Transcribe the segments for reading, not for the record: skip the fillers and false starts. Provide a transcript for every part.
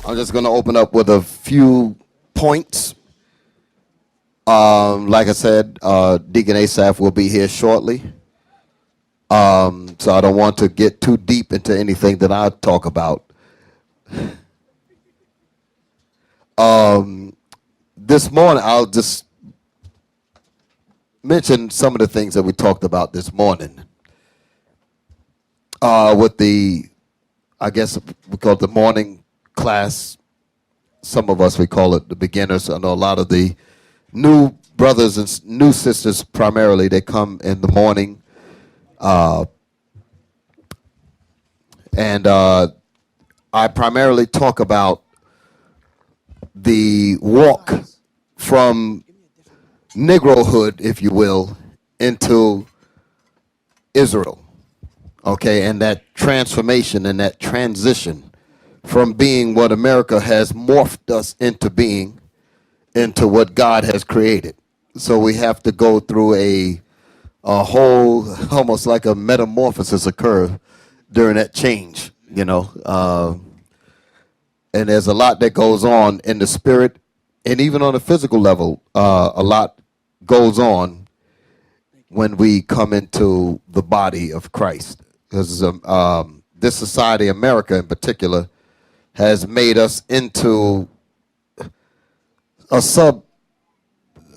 I'm just going to open up with a few points. Like I said, Deacon Asaph will be here shortly. So I don't want to get too deep into anything that I talk about. This morning, I'll just mention some of the things that we talked about this morning. With the, I guess we call it the morning class. Some of us, we call it the beginners. I know a lot of the new brothers and new sisters, primarily, they come in the morning. And I primarily talk about the walk from Negrohood, if you will, into Israel. Okay, and that transformation and that transition from being what America has morphed us into being, into what God has created. So we have to go through a whole, almost like a metamorphosis occur during that change, you know. And there's a lot that goes on in the spirit, and even on a physical level, a lot goes on when we come into the body of Christ. Because this society, America in particular, has made us into a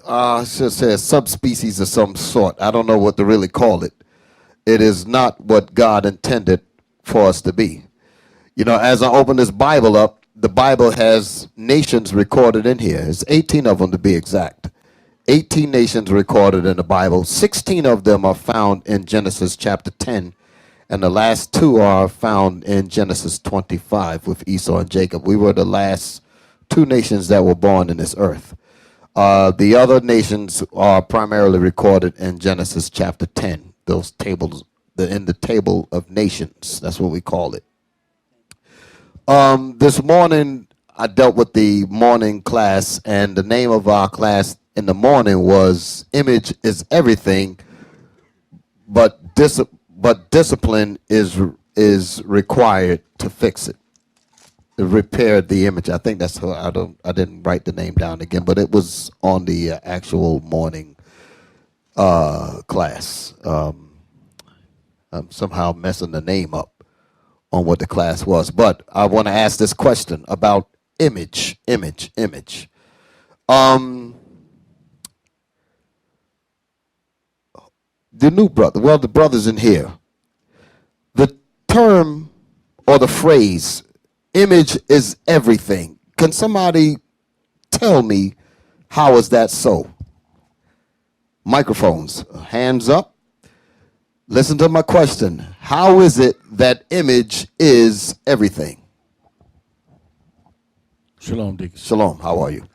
I should say a subspecies of some sort. I don't know what to really call it. It is not what God intended for us to be. You know, as I open this Bible up, the Bible has nations recorded in here. It's 18 of them to be exact. 18 nations recorded in the Bible. 16 of them are found in Genesis chapter 10. And the last two are found in Genesis 25 with Esau and Jacob. We were the last two nations that were born in this earth. The other nations are primarily recorded in Genesis chapter 10. Those tables, in the table of nations. That's what we call it. This morning, I dealt with the morning class, and the name of our class in the morning was Image is Everything, but discipline is required to fix it, to repair the image. I think that's how I didn't write the name down again, but it was on the actual morning class. I'm somehow messing the name up on what the class was, but I want to ask this question about image. The new brother, well, the brothers in here, the term or the phrase, image is everything. Can somebody tell me how is that so? Microphones, hands up. Listen to my question. How is it that image is everything? Shalom, Deacon. Shalom, how are you?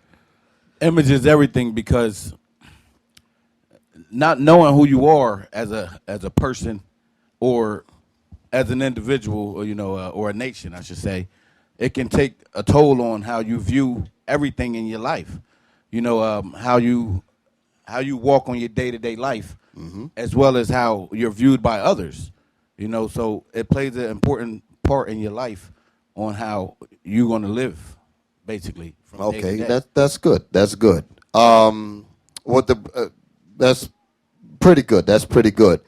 Image is everything because not knowing who you are as a person or as an individual, or, or a nation, I should say, it can take a toll on how you view everything in your life. How you walk on your day-to-day life, as well as how you're viewed by others. So it plays an important part in your life on how you're going to live, basically. From day to day. That's good. That's good. That's pretty good. That's pretty good.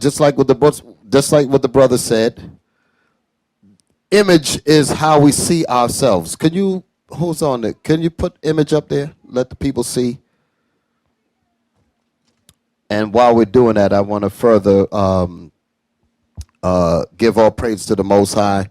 Just like what the brother said, image is how we see ourselves. Who's on it? Can you put image up there? Let the people see. And while we're doing that, I want to further give all praise to the Most High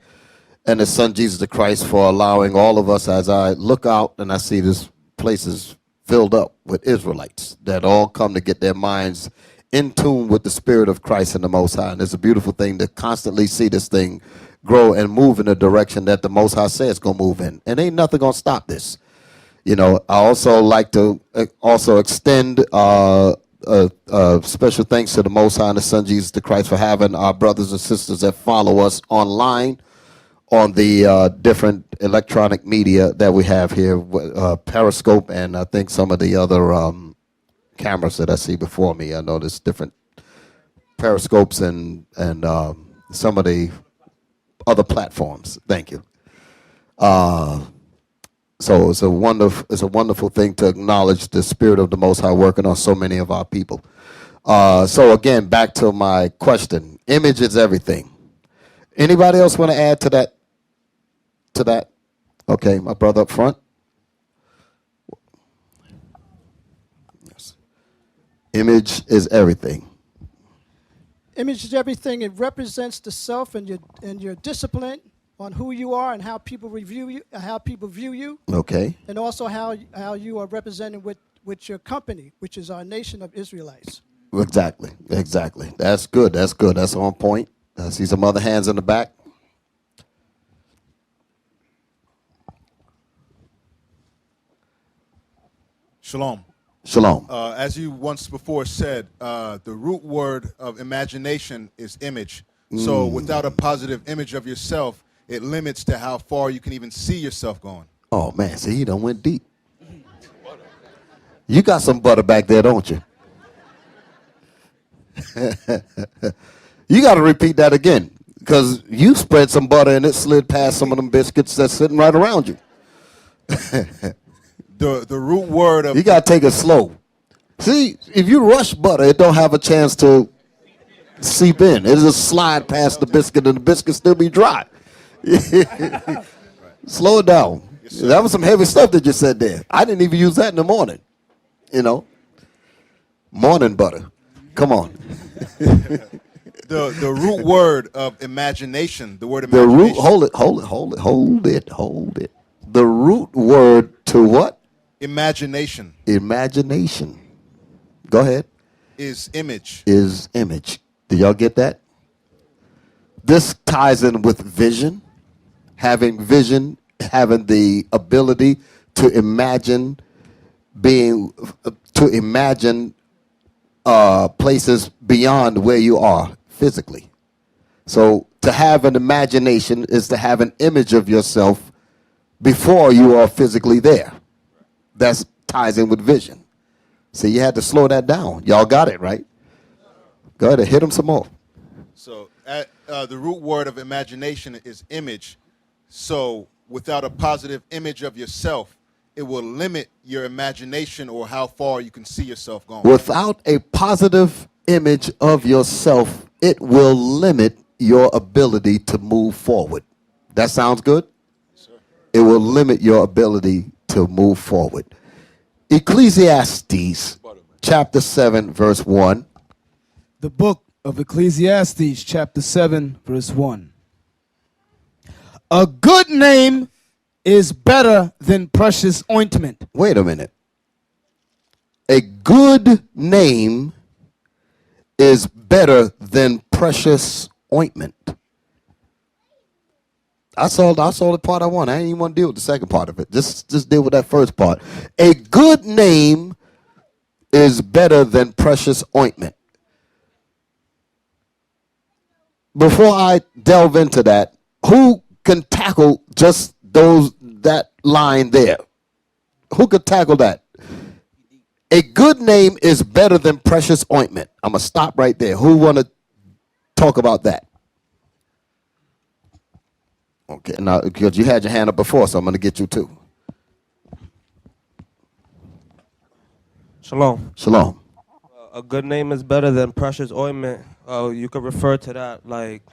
and His Son Jesus the Christ for allowing all of us, as I look out and I see this place is filled up with Israelites that all come to get their minds in tune with the Spirit of Christ and the Most High. And it's a beautiful thing to constantly see this thing grow and move in the direction that the Most High says it's going to move in. And ain't nothing going to stop this. I also like to extend special thanks to the Most High and the Son Jesus the Christ for having our brothers and sisters that follow us online on the different electronic media that we have here, Periscope, and I think some of the other cameras that I see before me. I know there's different Periscopes and some of the other platforms. Thank you. So it's a wonderful thing to acknowledge the Spirit of the Most High working on so many of our people. So again, back to my question. Image is everything. Anybody else want to add to that? To that? Okay, my brother up front. Yes. Image is everything. Image is everything. It represents the self and your discipline on who you are and how people review you, how people view you, Okay. and also how you are represented with your company, which is our nation of Israelites. Exactly. Exactly. That's good. That's good. That's on point. I see some other hands in the back. Shalom. Shalom. As you once before said, the root word of imagination is image. So without a positive image of yourself, it limits to how far you can even see yourself going. Oh man, see, he done went deep. You got some butter back there, don't you? You got to repeat that again, because you spread some butter and it slid past some of them biscuits that's sitting right around you. The root word of You got to take it slow. See, if you rush butter, it don't have a chance to seep in. It'll just slide past the biscuit and the biscuit still be dry. Slow it down. That was some heavy stuff that you said there. I didn't even use that in the morning. You know, morning butter. Come on. the root word of imagination. The word The imagination. root, hold it. The root word to what? Imagination Imagination. Go ahead. is image. Is image. Do y'all get that? This ties in with vision. Having vision, having the ability to imagine places beyond where you are physically. So to have an imagination is to have an image of yourself before you are physically there. That ties in with vision. So you had to slow that down. Y'all got it, right? Go ahead and hit them some more. So the root word of imagination is image. So without a positive image of yourself, it will limit your imagination or how far you can see yourself going. Without a positive image of yourself, it will limit your ability to move forward. That sounds good? Yes, sir. It will limit your ability to move forward. Ecclesiastes chapter 7, verse 1. The book of Ecclesiastes, chapter 7, verse 1. A good name is better than precious ointment. Wait a minute. A good name is better than precious ointment. I saw the part I want. I didn't even want to deal with the second part of it. Just deal with that first part. A good name is better than precious ointment. Before I delve into that, who can tackle just that line there? Who could tackle that? A good name is better than precious ointment. I'm going to stop right there. Who want to talk about that? Okay, now, because you had your hand up before, so I'm going to get you too. Shalom. Shalom. A good name is better than precious ointment. You could refer to that like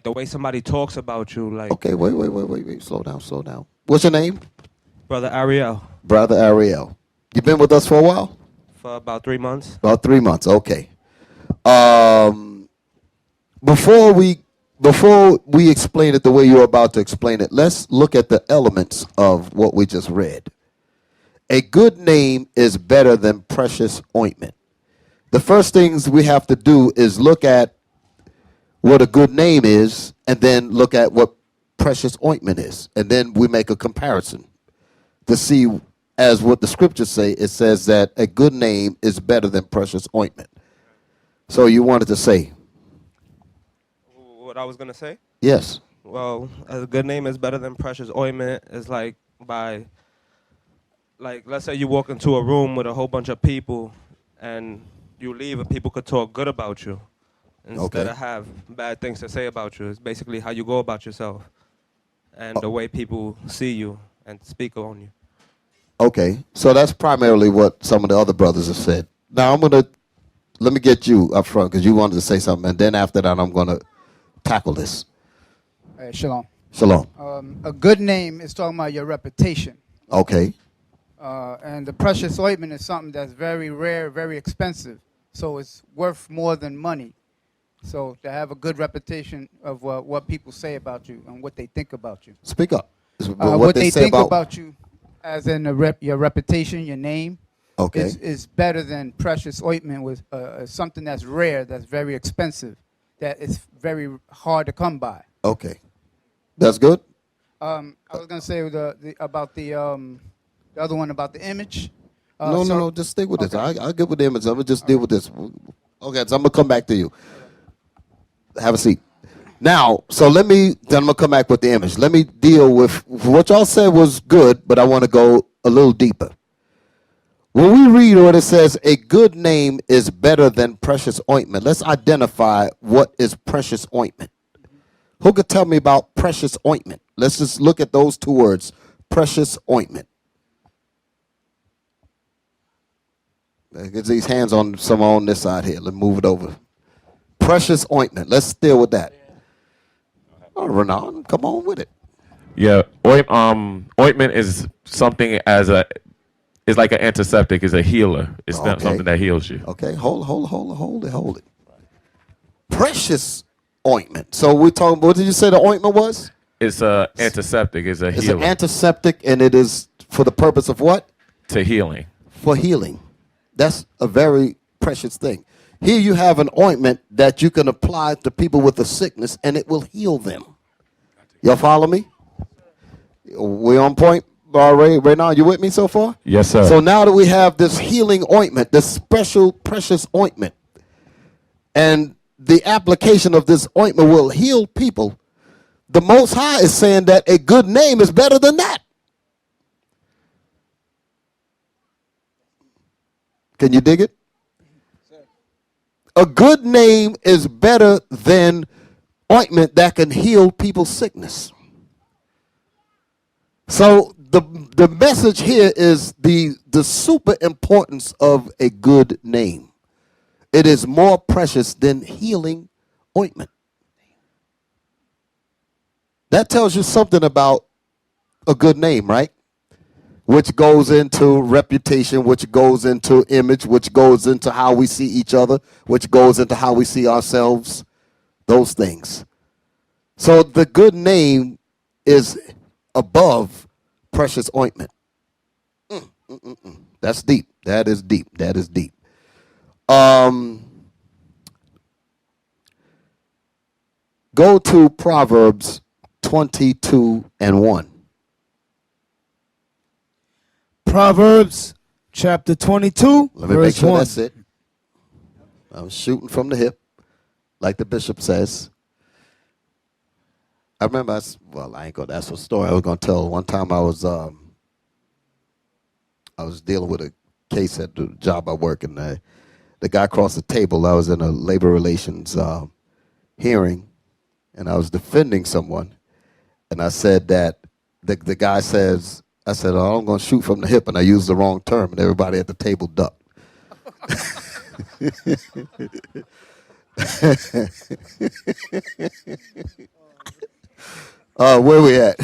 the way somebody talks about you, like Okay, wait. Slow down. What's your name? Brother Ariel, Brother Ariel. You been with us for a while? for about 3 months. About 3 months. Okay. Before we explain it the way you're about to explain it, let's look at the elements of what we just read. A good name is better than precious ointment. The first things we have to do is look at what a good name is, and then look at what precious ointment is, and then we make a comparison to see, as what the scriptures say. It says that a good name is better than precious ointment. So you wanted to say? What I was gonna say? Yes. Well, a good name is better than precious ointment is like let's say you walk into a room with a whole bunch of people and you leave and people could talk good about you. instead Okay. of have bad things to say about you. It's basically how you go about yourself and the way people see you and speak on you. Okay. So that's primarily what some of the other brothers have said. Now let me get you up front because you wanted to say something, and then after that, I'm gonna tackle this. Shalom. Shalom. A good name is talking about your reputation. Okay. And the precious ointment is something that's very rare, very expensive. So it's worth more than money. So to have a good reputation of what people say about you and what they think about you. Speak up. What they think about you, as in your reputation, your name, Okay. is better than precious ointment with something that's rare, that's very expensive, that is very hard to come by. Okay. That's good. I was gonna say about the other one about the image. No. Just stick with this. Okay. I'll get with the image. I'm gonna just deal with this. Okay. So I'm gonna come back to you. Have a seat. Now, then I'm gonna come back with the image. Let me deal with what y'all said was good, but I want to go a little deeper. When we read what it says, a good name is better than precious ointment. Let's identify what is precious ointment. Who could tell me about precious ointment? Let's just look at those two words, precious ointment. Get these hands on someone on this side here. Let's move it over. Precious ointment. Let's deal with that. Oh, Renan, come on with it. Yeah, ointment is something is like an antiseptic, is a healer. It's not Okay. something that heals you. Okay, hold it. Precious ointment. So we're talking, what did you say the ointment was? It's a antiseptic, it's a It's healer. an antiseptic, and it is for the purpose of what? To healing. For healing. That's a very precious thing. Here you have an ointment that you can apply to people with a sickness, and it will heal them. Y'all follow me? We on point? Right now, you with me so far? Yes, sir. So now that we have this healing ointment, this special precious ointment, and the application of this ointment will heal people, the Most High is saying that a good name is better than that. Can you dig it? A good name is better than ointment that can heal people's sickness. So the message here is the super importance of a good name. It is more precious than healing ointment. That tells you something about a good name, right? Which goes into reputation, which goes into image, which goes into how we see each other, which goes into how we see ourselves, those things. So the good name is above precious ointment. That's deep. That is deep. That is deep. Go to Proverbs 22:1. Proverbs chapter 22, Let me make verse sure 1. that's it. I'm shooting from the hip, like the bishop says. I remember, I ain't gonna, that's a story I was gonna tell. One time I was dealing with a case at the job I work, and the guy across the table, I was in a labor relations hearing, and I was defending someone, and I said that the guy says, I said, oh, I'm going to shoot from the hip, and I used the wrong term, and everybody at the table ducked. Where we at?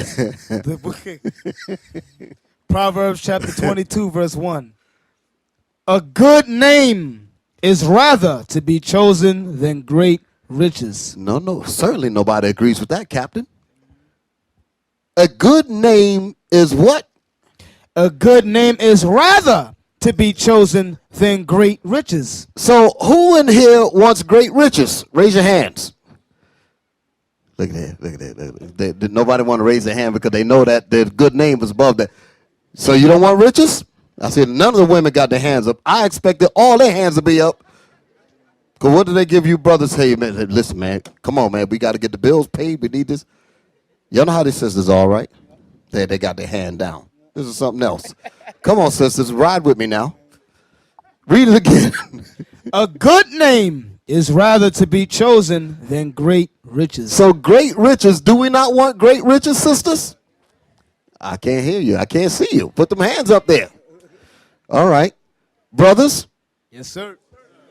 Proverbs chapter 22, verse 1. A good name is rather to be chosen than great riches. No, certainly nobody agrees with that, Captain. A good name is what? A good name is rather to be chosen than great riches. So who in here wants great riches? Raise your hands. Look at that. Did nobody want to raise their hand because they know that their good name was above that. So you don't want riches? I said none of the women got their hands up. I expected all their hands to be up. Because what do they give you brothers? Hey, man, listen, man. Come on, man. We got to get the bills paid. We need this. Y'all know how these sisters are, right? They got their hand down. This is something else. Come on, sisters. Ride with me now. Read it again. A good name is rather to be chosen than great riches. So great riches, do we not want great riches, sisters? I can't hear you. I can't see you. Put them hands up there. All right. Brothers, Yes, sir.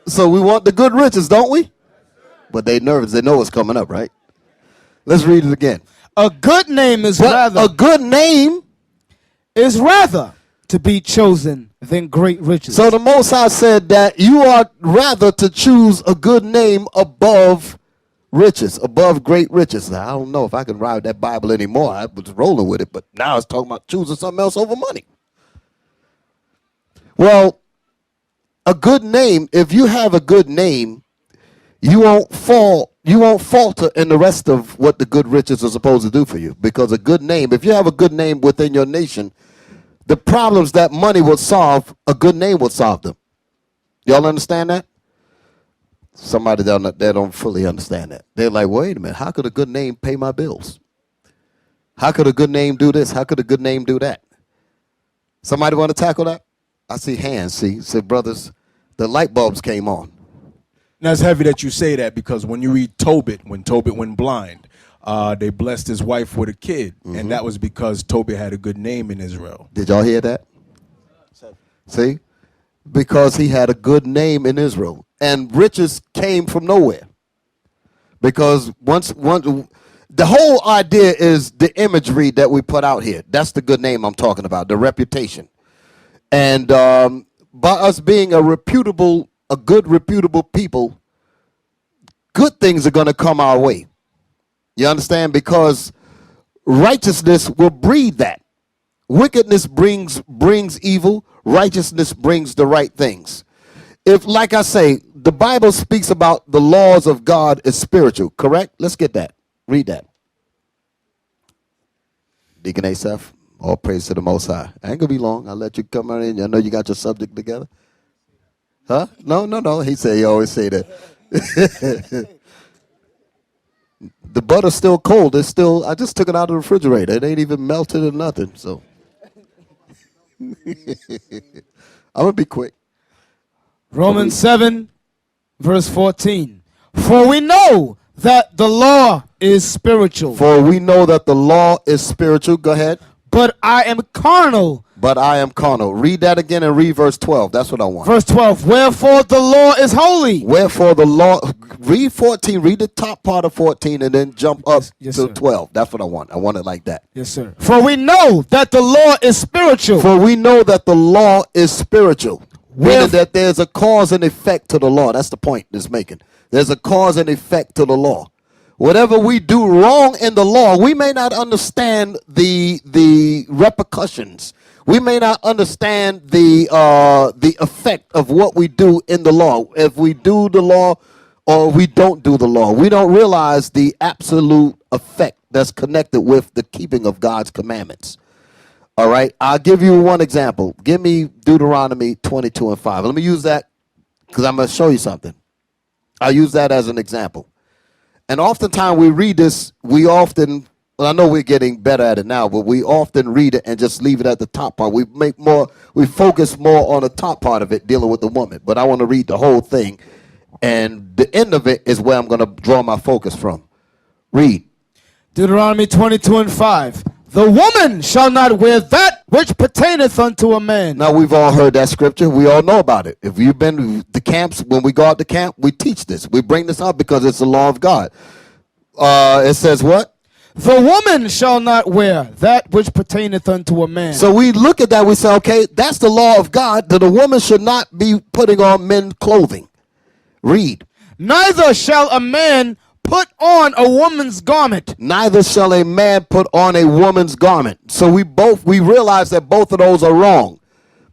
so we want the good riches, don't we? But they nervous. They know it's coming up, right? Let's read it again. A good name is But rather a good name. to be chosen than great riches. So the Most High said that you are rather to choose a good name above riches, above great riches. Now, I don't know if I can ride that Bible anymore. I was rolling with it, but now it's talking about choosing something else over money. Well, a good name, if you have a good name, you won't falter in the rest of what the good riches are supposed to do for you. Because a good name, if you have a good name within your nation, the problems that money will solve, a good name will solve them. Y'all understand that? Somebody that don't fully understand that. They're like, wait a minute, how could a good name pay my bills? How could a good name do this? How could a good name do that? Somebody want to tackle that? I see hands. See, brothers, the light bulbs came on. Now it's heavy that you say that, because when you read Tobit, when Tobit went blind, they blessed his wife with a kid, and that was because Tobit had a good name in Israel. Did y'all hear that? See? Because he had a good name in Israel. And riches came from nowhere. Because once the whole idea is the imagery that we put out here. That's the good name I'm talking about, the reputation. And by us being a good reputable people, good things are going to come our way. You understand? Because righteousness will breed that. Wickedness brings evil. Righteousness brings the right things. If, like I say, the Bible speaks about the laws of God is spiritual, correct? Let's get that. Read that. Deacon Asaph, all praise to the Most High. I ain't going to be long. I'll let you come on in. I know you got your subject together. Huh? No. He said, he always say that. The butter's still cold. It's still, I just took it out of the refrigerator. It ain't even melted or nothing, so. I'm going to be quick. Romans 7, verse 14. For we know that the law is spiritual. For we know that the law is spiritual. Go ahead. But I am carnal. But I am carnal. Read that again and read verse 12. That's what I want. Verse 12. Wherefore the law is holy. Wherefore the law. Read 14. Read the top part of 14 and then jump up Yes, to sir. 12. That's what I want. I want it like that. Yes, sir. For we know that the law is spiritual. For we know that the law is spiritual. Meaning that there's a cause and effect to the law. That's the point it's making. There's a cause and effect to the law. Whatever we do wrong in the law, we may not understand the repercussions. We may not understand the effect of what we do in the law. If we do the law or we don't do the law, we don't realize the absolute effect that's connected with the keeping of God's commandments. All right, I'll give you one example. Give me Deuteronomy 22 and 5. Let me use that because I'm going to show you something. I'll use that as an example. And oftentimes we read this, well, I know we're getting better at it now, but we often read it and just leave it at the top part. We focus more on the top part of it, dealing with the woman. But I want to read the whole thing. And the end of it is where I'm going to draw my focus from. Read. Deuteronomy 22 and 5. The woman shall not wear that which pertaineth unto a man. Now, we've all heard that scripture. We all know about it. If you've been to the camps, when we go out to camp, we teach this. We bring this up because it's the law of God. It says what? The woman shall not wear that which pertaineth unto a man. So we look at that, we say, okay, that's the law of God, that a woman should not be putting on men's clothing. Read. Neither shall a man put on a woman's garment. Neither shall a man put on a woman's garment. So we realize that both of those are wrong.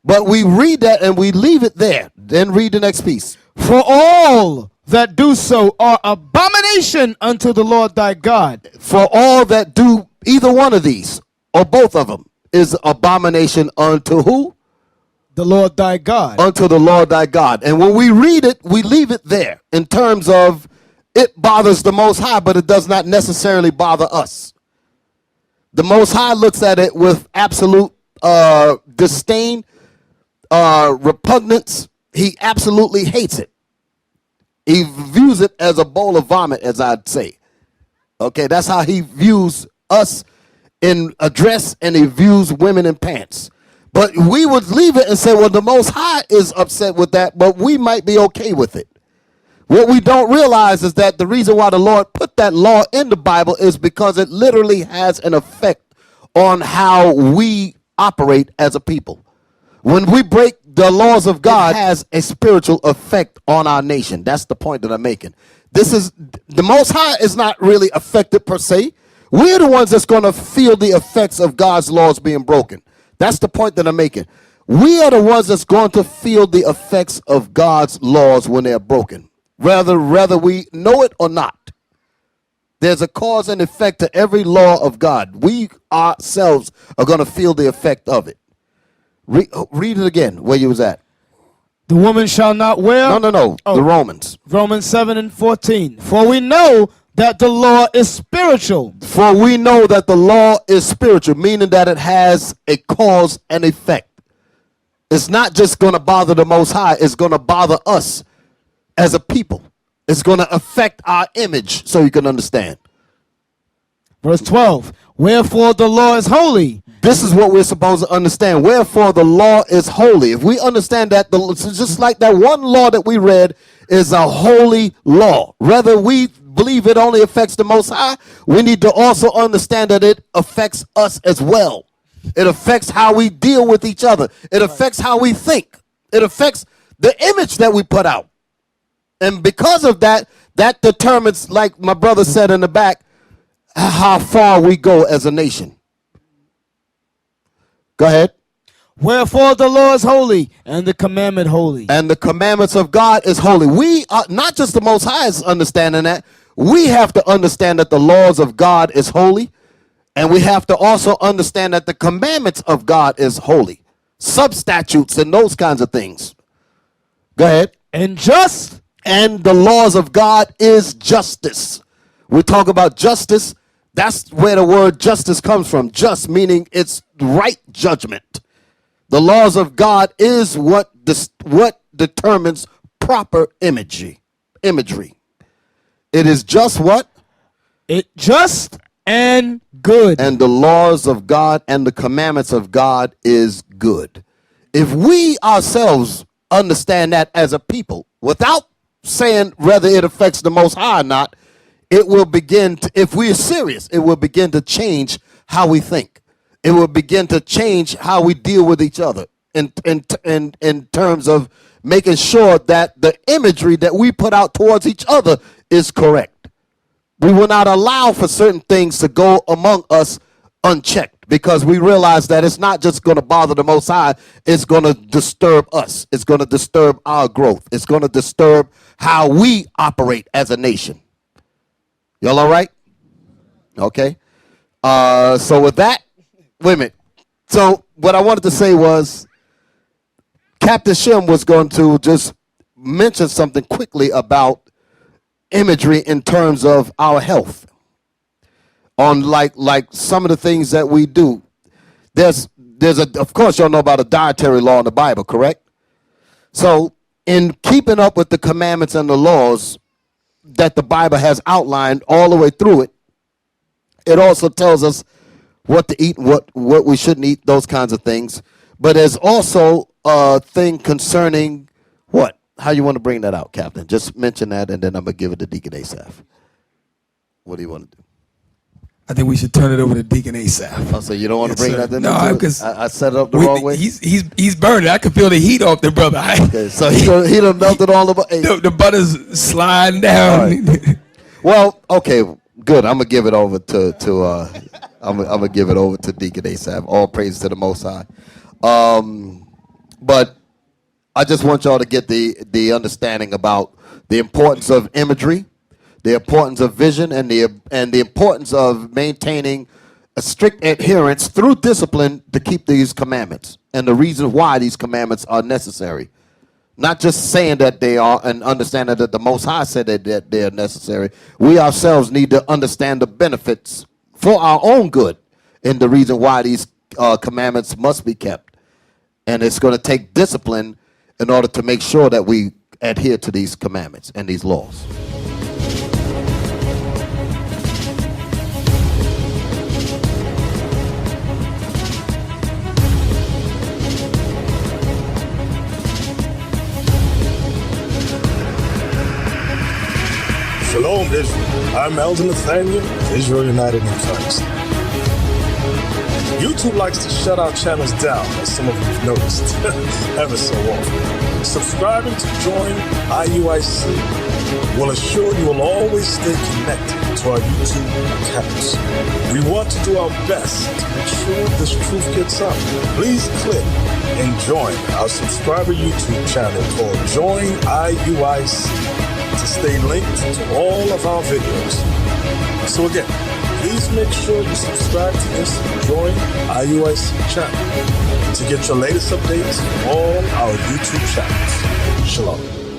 But we read that and we leave it there. Then read the next piece. For all that do so are abomination unto the Lord thy God. For all that do either one of these, or both of them, is abomination unto who? The Lord thy God. Unto the Lord thy God. And when we read it, we leave it there in terms of it bothers the Most High, but it does not necessarily bother us. The Most High looks at it with absolute disdain, repugnance. He absolutely hates it. He views it as a bowl of vomit, as I'd say. Okay, that's how he views us in a dress, and he views women in pants. But we would leave it and say, well, the Most High is upset with that, but we might be okay with it. What we don't realize is that the reason why the Lord put that law in the Bible is because it literally has an effect on how we operate as a people. When we break the laws of God, it has a spiritual effect on our nation. That's the point that I'm making. This is the Most High is not really affected per se. We're the ones that's going to feel the effects of God's laws being broken. That's the point that I'm making. We are the ones that's going to feel the effects of God's laws when they're broken, whether we know it or not. There's a cause and effect to every law of God. We ourselves are going to feel the effect of it. Read it again, where you was at. The woman shall not wear. No. Oh. The Romans. Romans 7:14. For we know that the law is spiritual. For we know that the law is spiritual, meaning that it has a cause and effect. It's not just going to bother the Most High. It's going to bother us as a people. It's going to affect our image, so you can understand. Verse 12. Wherefore the law is holy. This is what we're supposed to understand. Wherefore the law is holy. If we understand that, it's just like that one law that we read is a holy law. Whether we believe it only affects the Most High, we need to also understand that it affects us as well. It affects how we deal with each other. It affects how we think. It affects the image that we put out. And because of that, that determines, like my brother said in the back, how far we go as a nation. Go ahead. Wherefore the law is holy, and the commandment holy. And the commandments of God is holy. We are not just the Most High is understanding that. We have to understand that the laws of God is holy. And we have to also understand that the commandments of God is holy. Substatutes and those kinds of things. Go ahead. And just. And the laws of God is justice. We talk about justice. That's where the word justice comes from. Just meaning it's right judgment. The laws of God is what determines proper imagery. It is just what? It just and good. And the laws of God and the commandments of God is good. If we ourselves understand that as a people, without saying whether it affects the Most High or not, it will begin to, if we are serious, it will begin to change how we think. It will begin to change how we deal with each other in terms of making sure that the imagery that we put out towards each other is correct. We will not allow for certain things to go among us unchecked, because we realize that it's not just going to bother the Most High, it's going to disturb us. It's going to disturb our growth. It's going to disturb how we operate as a nation. Y'all all right? Okay. So with that, wait a minute. So what I wanted to say was Captain Shem was going to just mention something quickly about imagery in terms of our health. On like some of the things that we do. There's of course y'all know about a dietary law in the Bible, correct? So in keeping up with the commandments and the laws that the Bible has outlined all the way through it, it also tells us what to eat, what we shouldn't eat, those kinds of things. But there's also a thing concerning what? How you want to bring that out, Captain? Just mention that, and then I'm going to give it to Deacon Asaph. What do you want to do? I think we should turn it over to Deacon Asaph. Oh, so you don't want to bring that in? No, because I set it up the wrong way? He's burning. I can feel the heat off the brother. Okay, so he done melted all the butter. The butter's sliding down. Right. Well, okay, good. I'm gonna give it over to I'm gonna give it over to Deacon Asaph. All praise to the Most High. But I just want y'all to get the understanding about the importance of imagery, the importance of vision, and the importance of maintaining a strict adherence through discipline to keep these commandments, and the reason why these commandments are necessary. Not just saying that they are and understanding that the Most High said that they are necessary. We ourselves need to understand the benefits for our own good and the reason why these commandments must be kept. And it's going to take discipline in order to make sure that we adhere to these commandments and these laws. Shalom, Israel. I'm Elder Nathaniel of Israel United in Christ. YouTube likes to shut our channels down, as some of you have noticed, ever so often. Subscribing to join IUIC will assure you will always stay connected to our YouTube accounts. We want to do our best to make sure this truth gets out. Please click and join our subscriber YouTube channel called Join IUIC to stay linked to all of our videos. So again, please make sure you subscribe to this Join IUIC channel to get your latest updates on all our YouTube channels. Shalom.